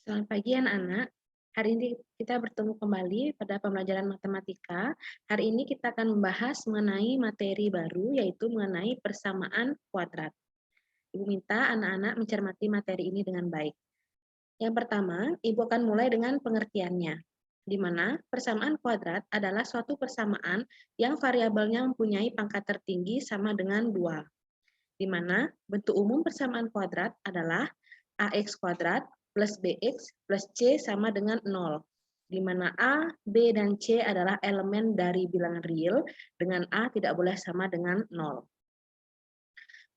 Selamat pagi anak-anak. Hari ini kita bertemu kembali pada pembelajaran matematika. Hari ini kita akan membahas mengenai materi baru, yaitu mengenai persamaan kuadrat. Ibu minta anak-anak mencermati materi ini dengan baik. Yang pertama, Ibu akan mulai dengan pengertiannya, di mana persamaan kuadrat adalah suatu persamaan yang variabelnya mempunyai pangkat tertinggi sama dengan 2, di mana bentuk umum persamaan kuadrat adalah ax kuadrat plus bx plus c sama dengan 0, di mana a, b, dan c adalah elemen dari bilangan real, dengan a tidak boleh sama dengan 0.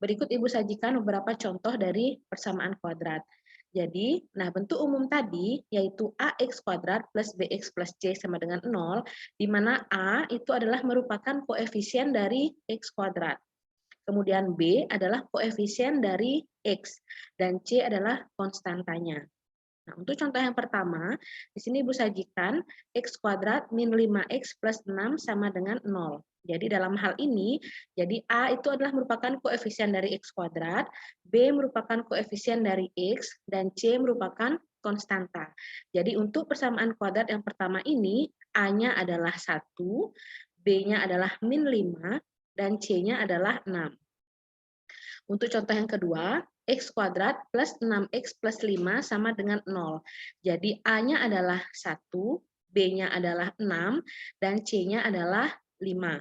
Berikut Ibu sajikan beberapa contoh dari persamaan kuadrat. Jadi, bentuk umum tadi yaitu ax kuadrat plus bx plus c sama dengan 0, di mana a itu adalah merupakan koefisien dari x kuadrat. Kemudian B adalah koefisien dari X, dan C adalah konstantanya. Nah, untuk contoh yang pertama, di sini Ibu sajikan X kuadrat min 5X plus 6 sama dengan 0. Jadi dalam hal ini, jadi A itu adalah merupakan koefisien dari X kuadrat, B merupakan koefisien dari X, dan C merupakan konstanta. Jadi untuk persamaan kuadrat yang pertama ini, A-nya adalah 1, B-nya adalah min 5, dan C-nya adalah 6. Untuk contoh yang kedua, x kuadrat plus 6x plus 5 sama dengan 0. Jadi A-nya adalah 1, B-nya adalah 6, dan C-nya adalah 5.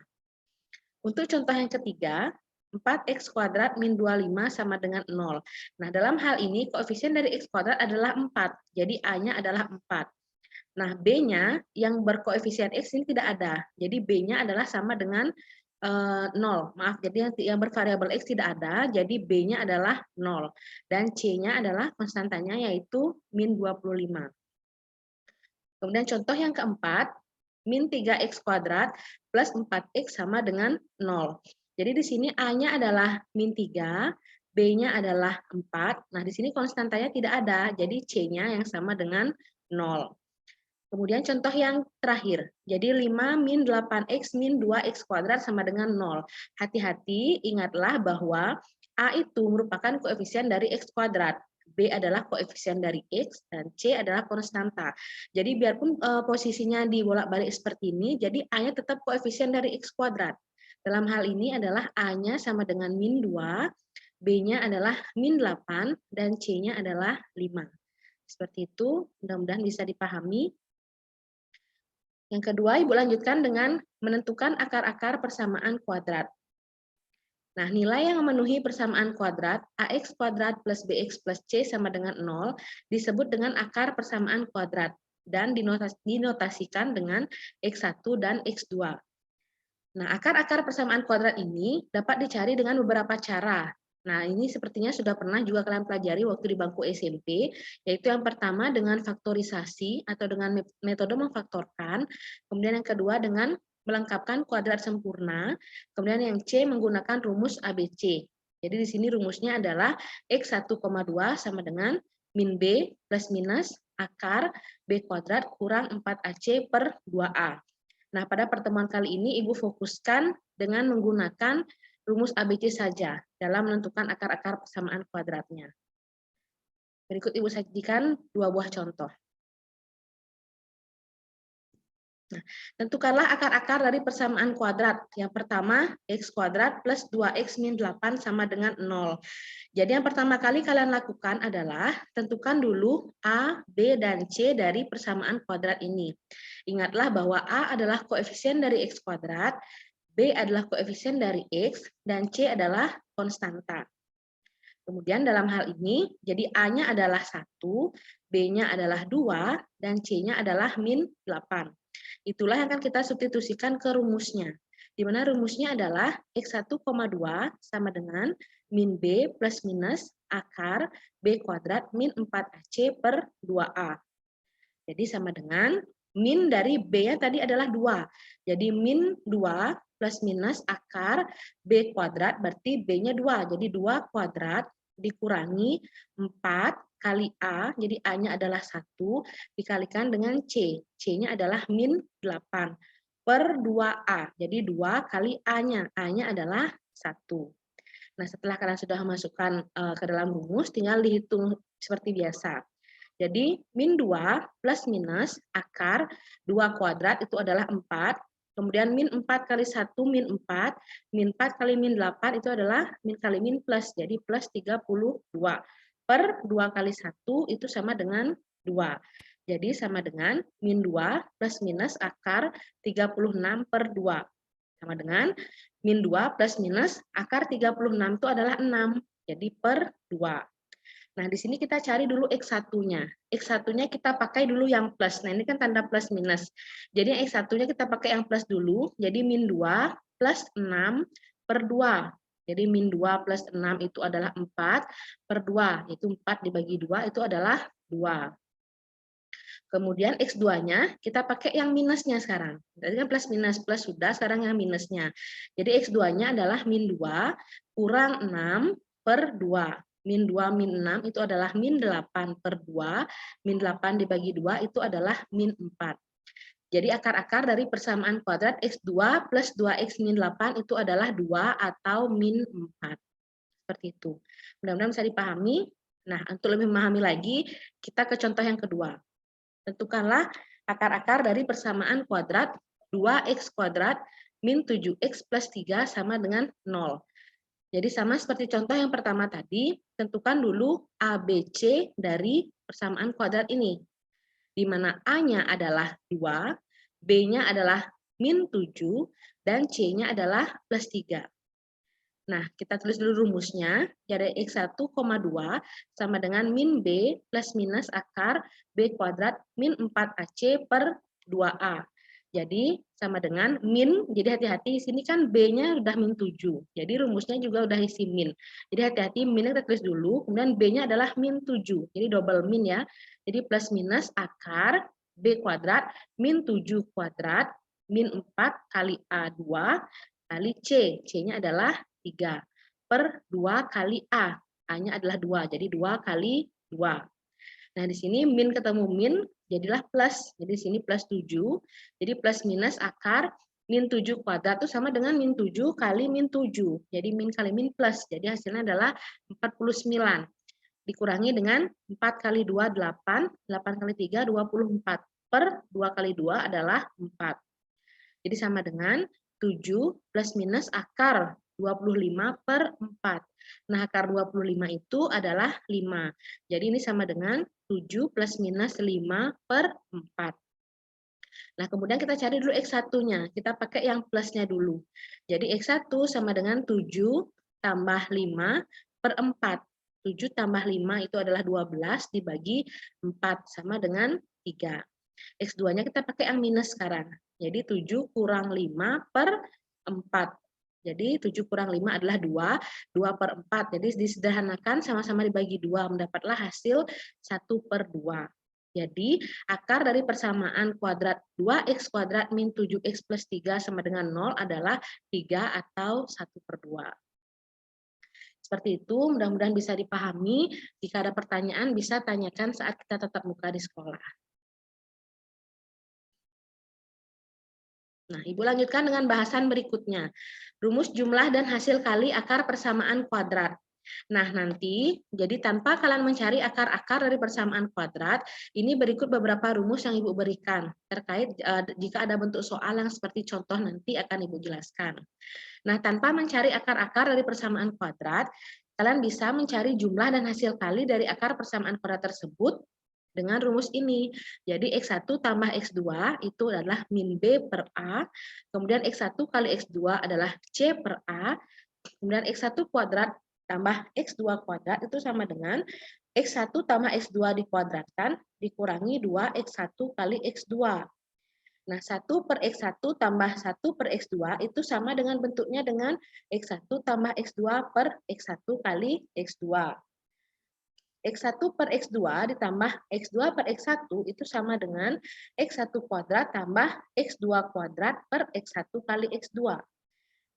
Untuk contoh yang ketiga, 4x kuadrat min 25 sama dengan 0. Nah, dalam hal ini koefisien dari x kuadrat adalah 4, jadi A-nya adalah 4. Nah, B-nya yang berkoefisien X ini tidak ada. Jadi B-nya adalah sama dengan 0. Maaf, jadi yang bervariabel X tidak ada, jadi B-nya adalah 0. Dan C-nya adalah konstantanya yaitu min 25. Kemudian contoh yang keempat, min 3X kuadrat plus 4X sama dengan 0. Jadi di sini A-nya adalah min 3, B-nya adalah 4. Nah, di sini konstantanya tidak ada, jadi C-nya yang sama dengan 0. Kemudian contoh yang terakhir, jadi 5 min 8x min 2x kuadrat sama dengan 0. Hati-hati, ingatlah bahwa A itu merupakan koefisien dari x kuadrat, B adalah koefisien dari x, dan C adalah konstanta. Jadi biarpun posisinya dibolak-balik seperti ini, jadi A-nya tetap koefisien dari x kuadrat. Dalam hal ini adalah A-nya sama dengan min 2, B-nya adalah min 8, dan C-nya adalah 5. Seperti itu, mudah-mudahan bisa dipahami. Yang kedua, Ibu lanjutkan dengan menentukan akar-akar persamaan kuadrat. Nah, nilai yang memenuhi persamaan kuadrat, ax kuadrat plus bx plus c sama dengan 0, disebut dengan akar persamaan kuadrat, dan dinotasikan dengan x1 dan x2. Nah, akar-akar persamaan kuadrat ini dapat dicari dengan beberapa cara. Nah, ini sepertinya sudah pernah juga kalian pelajari waktu di bangku SMP, yaitu yang pertama dengan faktorisasi atau dengan metode memfaktorkan, kemudian yang kedua dengan melengkapkan kuadrat sempurna, kemudian yang C menggunakan rumus ABC. Jadi di sini rumusnya adalah X1,2 sama dengan min B plus minus akar B kuadrat kurang 4AC per 2A. Nah, pada pertemuan kali ini Ibu fokuskan dengan menggunakan rumus ABC saja dalam menentukan akar-akar persamaan kuadratnya. Berikut Ibu sajikan dua buah contoh. Nah, tentukanlah akar-akar dari persamaan kuadrat. Yang pertama, x kuadrat plus 2x min 8 sama dengan 0. Jadi yang pertama kali kalian lakukan adalah tentukan dulu A, B, dan C dari persamaan kuadrat ini. Ingatlah bahwa A adalah koefisien dari x kuadrat, B adalah koefisien dari X, dan C adalah konstanta. Kemudian dalam hal ini, jadi A-nya adalah 1, B-nya adalah 2, dan C-nya adalah min 8. Itulah yang akan kita substitusikan ke rumusnya. Di mana rumusnya adalah X1,2 sama dengan min B plus minus akar B kuadrat min 4AC per 2A. Jadi sama dengan min dari B-nya tadi adalah 2. Jadi min 2 plus minus akar B kuadrat berarti B-nya 2. Jadi 2 kuadrat dikurangi 4 kali A, jadi A-nya adalah 1, dikalikan dengan C. C-nya adalah min 8 per 2A. Jadi 2 kali A-nya. A-nya adalah 1. Nah, setelah kalian sudah masukkan ke dalam rumus, tinggal dihitung seperti biasa. Jadi min 2 plus minus akar 2 kuadrat itu adalah 4. Kemudian min 4 kali 1 min 4. Min 4 kali min 8 itu adalah min kali min plus. Jadi plus 32. Per 2 kali 1 itu sama dengan 2. Jadi sama dengan min 2 plus minus akar 36 per 2. Sama dengan min 2 plus minus akar 36 itu adalah 6. Jadi per 2. Nah, di sini kita cari dulu X1-nya. X1-nya kita pakai dulu yang plus. Nah, ini kan tanda plus minus. Jadi X1-nya kita pakai yang plus dulu. Jadi min 2 plus 6 per 2. Jadi min 2 plus 6 itu adalah 4 per 2. Itu 4 dibagi 2 itu adalah 2. Kemudian X2-nya kita pakai yang minusnya sekarang. Tadi kan plus minus, plus sudah, sekarang yang minusnya. Jadi X2-nya adalah min 2 kurang 6 per 2. Min 2 min 6 itu adalah min 8 per 2. Min 8 dibagi 2 itu adalah min 4. Jadi akar-akar dari persamaan kuadrat X2 plus 2X min 8 itu adalah 2 atau min 4. Seperti itu. Mudah-mudahan bisa dipahami. Nah, untuk lebih memahami lagi, kita ke contoh yang kedua. Tentukanlah akar-akar dari persamaan kuadrat 2x kuadrat min 7x plus 3 sama dengan 0. Jadi sama seperti contoh yang pertama tadi, tentukan dulu A, B, C dari persamaan kuadrat ini. Di mana A-nya adalah 2, B-nya adalah min 7, dan C-nya adalah plus 3. Nah, kita tulis dulu rumusnya. Jadi X1, 2 sama dengan min B plus minus akar B kuadrat min 4AC per 2A. Jadi sama dengan min, jadi hati-hati di sini kan B-nya udah min 7. Jadi rumusnya juga udah isi min. Jadi hati-hati minnya kita tulis dulu, kemudian B-nya adalah min 7. Jadi double min ya. Jadi plus minus akar B kuadrat min 7 kuadrat min 4 kali A2 kali C. C-nya adalah 3 per 2 kali A. A-nya adalah 2, jadi 2 kali 2. Nah, di sini min ketemu min, jadilah plus. Jadi di sini plus 7. Jadi plus minus akar min 7 kuadrat itu sama dengan min 7 kali min 7. Jadi min kali min plus. Jadi hasilnya adalah 49. Dikurangi dengan 4 kali 2, 8. 8 kali 3, 24. Per 2 kali 2 adalah 4. Jadi sama dengan 7 plus minus akar 25 per 4. Nah, akar 25 itu adalah 5. Jadi ini sama dengan 7 plus minus 5 per 4. Nah, kemudian kita cari dulu X1-nya. Kita pakai yang plusnya dulu. Jadi X1 sama dengan 7 tambah 5 per 4. 7 tambah 5 itu adalah 12 dibagi 4 sama dengan 3. X2-nya kita pakai yang minus sekarang. Jadi 7 kurang 5 per 4. Jadi 7 kurang 5 adalah 2, 2 per 4. Jadi disederhanakan sama-sama dibagi 2, mendapatlah hasil 1 per 2. Jadi akar dari persamaan kuadrat 2x kuadrat min 7x plus 3 sama dengan 0 adalah 3 atau 1 per 2. Seperti itu, mudah-mudahan bisa dipahami. Jika ada pertanyaan, bisa tanyakan saat kita tatap muka di sekolah. Nah, Ibu lanjutkan dengan bahasan berikutnya. Rumus jumlah dan hasil kali akar persamaan kuadrat. Nah, nanti, jadi tanpa kalian mencari akar-akar dari persamaan kuadrat, ini berikut beberapa rumus yang Ibu berikan. Terkait jika ada bentuk soal yang seperti contoh nanti akan Ibu jelaskan. Nah, tanpa mencari akar-akar dari persamaan kuadrat, kalian bisa mencari jumlah dan hasil kali dari akar persamaan kuadrat tersebut dengan rumus ini. Jadi X1 tambah X2 itu adalah min B per A, kemudian X1 kali X2 adalah C per A, kemudian X1 kuadrat tambah X2 kuadrat itu sama dengan X1 tambah X2 dikuadratkan dikurangi 2X1 kali X2. Nah, 1 per X1 tambah 1 per X2 itu sama dengan bentuknya dengan X1 tambah X2 per X1 kali X2. X1 per X2 ditambah X2 per X1 itu sama dengan X1 kuadrat tambah X2 kuadrat per X1 kali X2.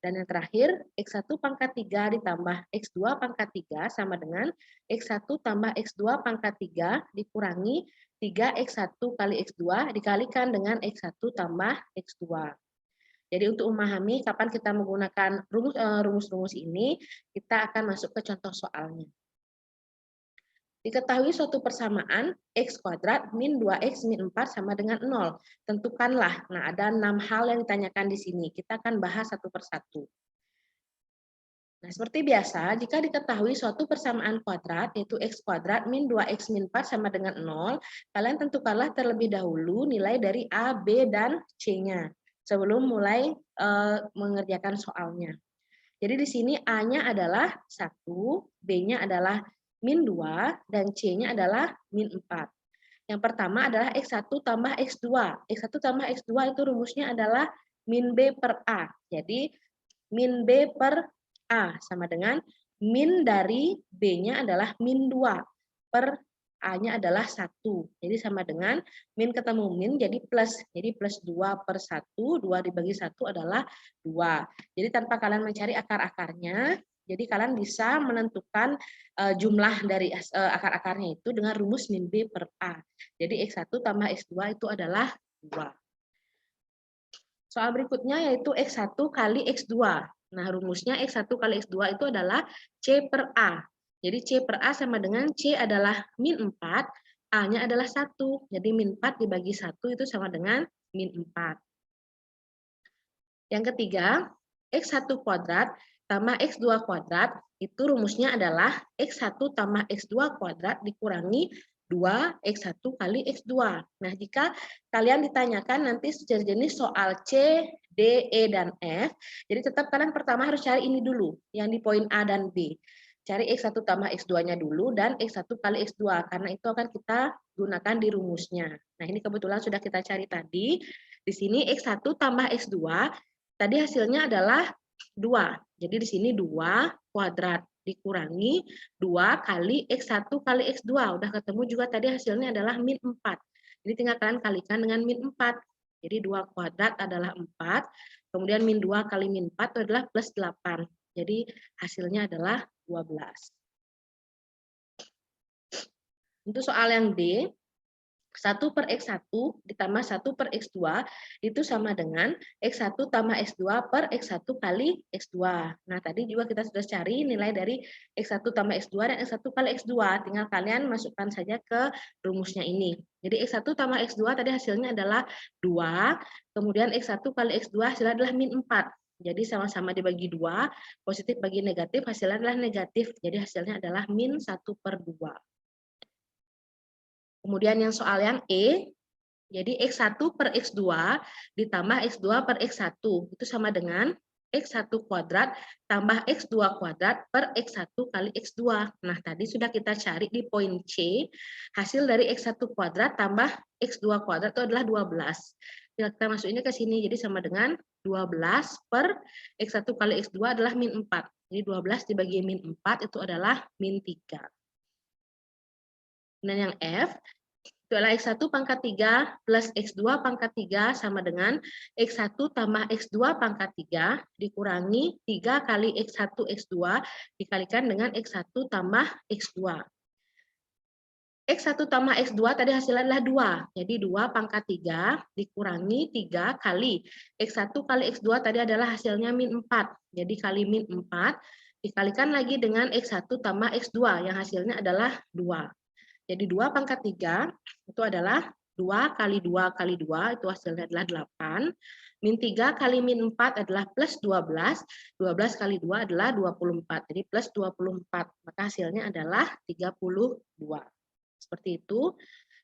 Dan yang terakhir, X1 pangkat 3 ditambah X2 pangkat 3 sama dengan X1 tambah X2 pangkat 3 dikurangi 3X1 kali X2 dikalikan dengan X1 tambah X2. Jadi untuk memahami kapan kita menggunakan rumus-rumus ini, kita akan masuk ke contoh soalnya. Diketahui suatu persamaan X kuadrat min 2X min 4 sama dengan 0. Tentukanlah. Nah, ada 6 hal yang ditanyakan di sini. Kita akan bahas satu persatu. Nah, seperti biasa, jika diketahui suatu persamaan kuadrat, yaitu X kuadrat min 2X min 4 sama dengan 0, kalian tentukanlah terlebih dahulu nilai dari A, B, dan C-nya sebelum mulai mengerjakan soalnya. Jadi di sini A-nya adalah 1, B-nya adalah min 2, dan C-nya adalah min 4. Yang pertama adalah X1 tambah X2. X1 tambah X2 itu rumusnya adalah min B per A. Jadi min B per A sama dengan min dari B-nya adalah min 2 per A-nya adalah 1. Jadi sama dengan min ketemu min jadi plus. Jadi plus 2 per 1, 2 dibagi 1 adalah 2. Jadi tanpa kalian mencari akar-akarnya, jadi kalian bisa menentukan jumlah dari akar-akarnya itu dengan rumus min B per A. Jadi X1 tambah X2 itu adalah 2. Soal berikutnya yaitu X1 kali X2. Nah, rumusnya X1 kali X2 itu adalah C per A. Jadi C per A sama dengan C adalah min 4, A-nya adalah 1. Jadi min 4 dibagi 1 itu sama dengan min 4. Yang ketiga, X1 kuadrat tambah X2 kuadrat, itu rumusnya adalah X1 tambah X2 kuadrat dikurangi 2X1 kali X2. Nah, jika kalian ditanyakan nanti sejenis soal C, D, E, dan F, jadi tetap kalian pertama harus cari ini dulu, yang di poin A dan B. Cari X1 tambah X2-nya dulu dan X1 kali X2, karena itu akan kita gunakan di rumusnya. Nah, ini kebetulan sudah kita cari tadi. Di sini X1 tambah X2, tadi hasilnya adalah 2. Jadi di sini 2 kuadrat dikurangi 2 kali X1 kali X2. Udah ketemu juga tadi hasilnya adalah min 4. Jadi tinggal kalian kalikan dengan min 4. Jadi 2 kuadrat adalah 4. Kemudian min 2 kali min 4 itu adalah plus 8. Jadi hasilnya adalah 12. Untuk soal yang D, 1 per X1 ditambah 1 per X2 itu sama dengan X1 tambah X2 per X1 kali X2. Nah, tadi juga kita sudah cari nilai dari X1 tambah X2 dan X1 kali X2. Tinggal kalian masukkan saja ke rumusnya ini. Jadi X1 tambah X2 tadi hasilnya adalah 2, kemudian X1 kali X2 hasilnya adalah min 4. Jadi sama-sama dibagi 2, positif bagi negatif hasilnya adalah negatif. Jadi hasilnya adalah min 1 per 2. Kemudian yang soal yang E, jadi X1 per X2 ditambah X2 per X1. Itu sama dengan X1 kuadrat tambah X2 kuadrat per X1 kali X2. Nah, tadi sudah kita cari di poin C, hasil dari X1 kuadrat tambah X2 kuadrat itu adalah 12. Kita masukinnya ke sini, jadi sama dengan 12 per X1 kali X2 adalah min 4. Jadi 12 dibagi min 4 itu adalah min 3. Dan yang F, itu adalah X1 pangkat 3 plus X2 pangkat 3 sama dengan X1 tambah X2 pangkat 3 dikurangi 3 kali X1 X2 dikalikan dengan X1 tambah X2. X1 tambah X2 tadi hasilnya adalah 2. Jadi 2 pangkat 3 dikurangi 3 kali X1 kali X2 tadi adalah hasilnya min 4. Jadi kali min 4 dikalikan lagi dengan X1 tambah X2 yang hasilnya adalah 2. Jadi 2 pangkat 3 itu adalah 2 kali 2 kali 2, itu hasilnya adalah 8. Min 3 kali min 4 adalah plus 12. 12 kali 2 adalah 24. Jadi plus 24. Maka hasilnya adalah 32. Seperti itu.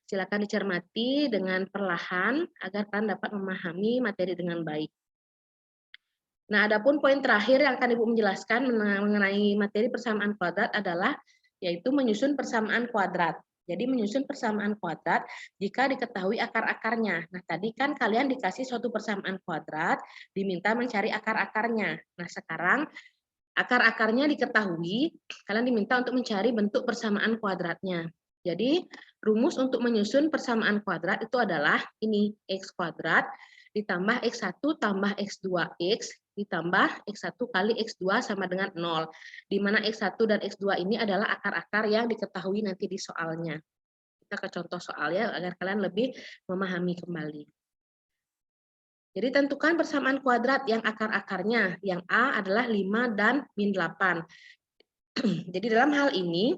Silakan dicermati dengan perlahan agar kalian dapat memahami materi dengan baik. Nah, adapun poin terakhir yang akan Ibu menjelaskan mengenai materi persamaan kuadrat adalah yaitu menyusun persamaan kuadrat. Jadi menyusun persamaan kuadrat jika diketahui akar-akarnya. Nah, tadi kan kalian dikasih suatu persamaan kuadrat, diminta mencari akar-akarnya. Nah, sekarang akar-akarnya diketahui, kalian diminta untuk mencari bentuk persamaan kuadratnya. Jadi, rumus untuk menyusun persamaan kuadrat itu adalah ini, X kuadrat ditambah X1 tambah X2X ditambah X1 kali X2 sama dengan 0. Di mana X1 dan X2 ini adalah akar-akar yang diketahui nanti di soalnya. Kita ke contoh soalnya agar kalian lebih memahami kembali. Jadi tentukan persamaan kuadrat yang akar-akarnya. Yang A adalah 5 dan min 8. Jadi dalam hal ini,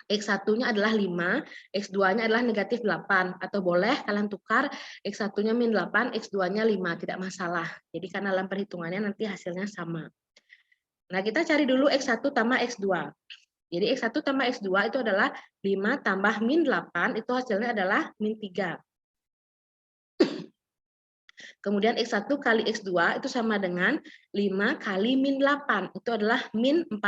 X1-nya adalah 5, X2-nya adalah negatif 8. Atau boleh kalian tukar X1-nya min 8, X2-nya 5, tidak masalah. Jadi karena dalam perhitungannya nanti hasilnya sama. Nah, kita cari dulu X1 tambah X2. Jadi X1 tambah X2 itu adalah 5 tambah min 8, itu hasilnya adalah min 3. Kemudian X1 kali X2 itu sama dengan 5 kali min 8, itu adalah min 40.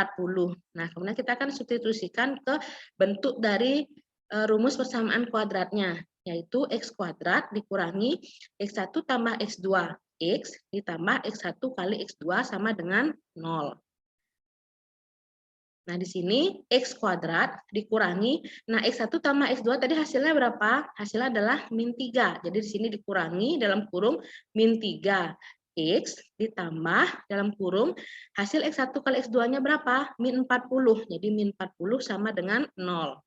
Nah, kemudian kita akan substitusikan ke bentuk dari rumus persamaan kuadratnya, yaitu X kuadrat dikurangi X1 tambah X2, X ditambah X1 kali X2 sama dengan 0. Nah, di sini X kuadrat dikurangi, nah X1 tambah X2 tadi hasilnya berapa? Hasilnya adalah min 3. Jadi di sini dikurangi dalam kurung min 3. X ditambah dalam kurung hasil X1 kali X2-nya berapa? Min 40. Jadi min 40 sama dengan 0.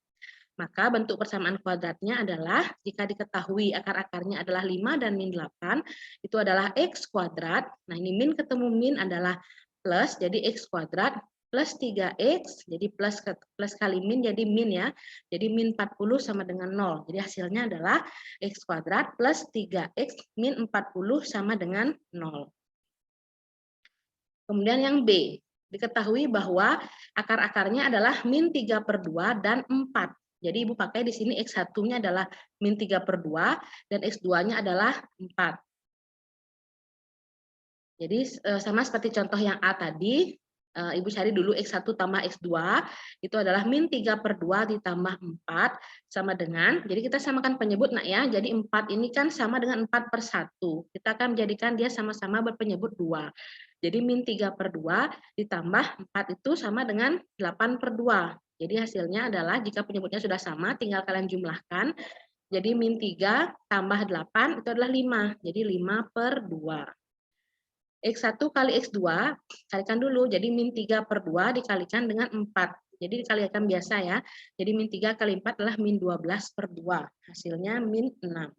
Maka bentuk persamaan kuadratnya adalah jika diketahui akar-akarnya adalah 5 dan min 8, itu adalah X kuadrat. Nah, ini min ketemu min adalah plus, jadi X kuadrat plus 3X, jadi plus kali min jadi min ya. Jadi min 40 sama dengan 0. Jadi hasilnya adalah X kuadrat plus 3X min 40 sama dengan 0. Kemudian yang B, diketahui bahwa akar-akarnya adalah min 3/2 dan 4. Jadi Ibu pakai di sini X1-nya adalah min 3/2 dan X2-nya adalah 4. Jadi sama seperti contoh yang A tadi, Ibu cari dulu X1 tambah X2, itu adalah min 3/2 ditambah 4, sama dengan, jadi kita samakan penyebut nak ya, jadi 4 ini kan sama dengan 4/1. Kita akan menjadikan dia sama-sama berpenyebut 2. Jadi min 3/2 ditambah 4 itu sama dengan 8/2. Jadi hasilnya adalah jika penyebutnya sudah sama, tinggal kalian jumlahkan. Jadi min 3 tambah 8 itu adalah 5, jadi 5/2. X1 kali X2, kalikan dulu, jadi min 3/2 dikalikan dengan 4. Jadi dikalikan biasa ya, jadi min 3 kali 4 adalah min 12/2, hasilnya min 6.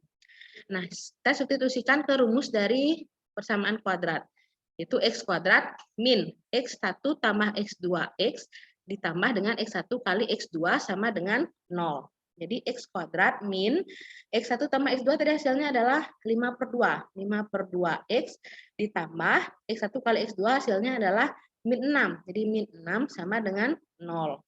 Nah, kita substitusikan ke rumus dari persamaan kuadrat, itu X kuadrat min X1 tambah X2X ditambah dengan X1 kali X2 sama dengan 0. Jadi X kuadrat min X1 tambah X2 tadi hasilnya adalah 5/2. 5/2X ditambah X1 kali X2 hasilnya adalah min 6. Jadi min 6 sama dengan 0.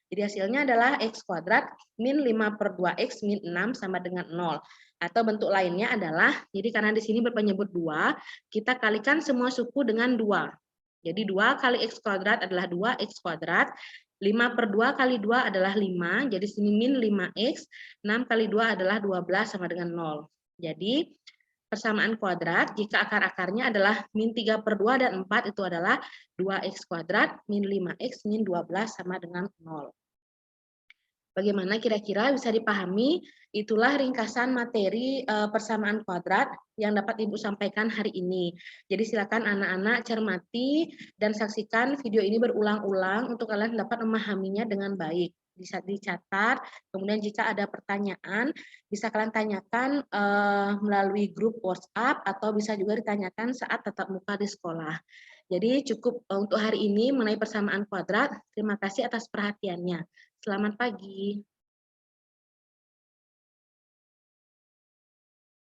Jadi hasilnya adalah X kuadrat min 5/2X min 6 sama dengan 0. Atau bentuk lainnya adalah, jadi karena di sini berpenyebut 2, kita kalikan semua suku dengan 2. Jadi 2 kali X kuadrat adalah 2X kuadrat, 5/2 kali 2 adalah 5, jadi sini min 5X, 6 kali 2 adalah 12 sama dengan 0. Jadi persamaan kuadrat jika akar-akarnya adalah min 3/2 dan 4 itu adalah 2X kuadrat min 5X min 12 sama dengan 0. Bagaimana kira-kira bisa dipahami? Itulah ringkasan materi persamaan kuadrat yang dapat Ibu sampaikan hari ini. Jadi silakan anak-anak cermati dan saksikan video ini berulang-ulang untuk kalian dapat memahaminya dengan baik. Bisa dicatat, kemudian jika ada pertanyaan bisa kalian tanyakan melalui grup WhatsApp atau bisa juga ditanyakan saat tatap muka di sekolah. Jadi cukup untuk hari ini mengenai persamaan kuadrat. Terima kasih atas perhatiannya. Selamat pagi.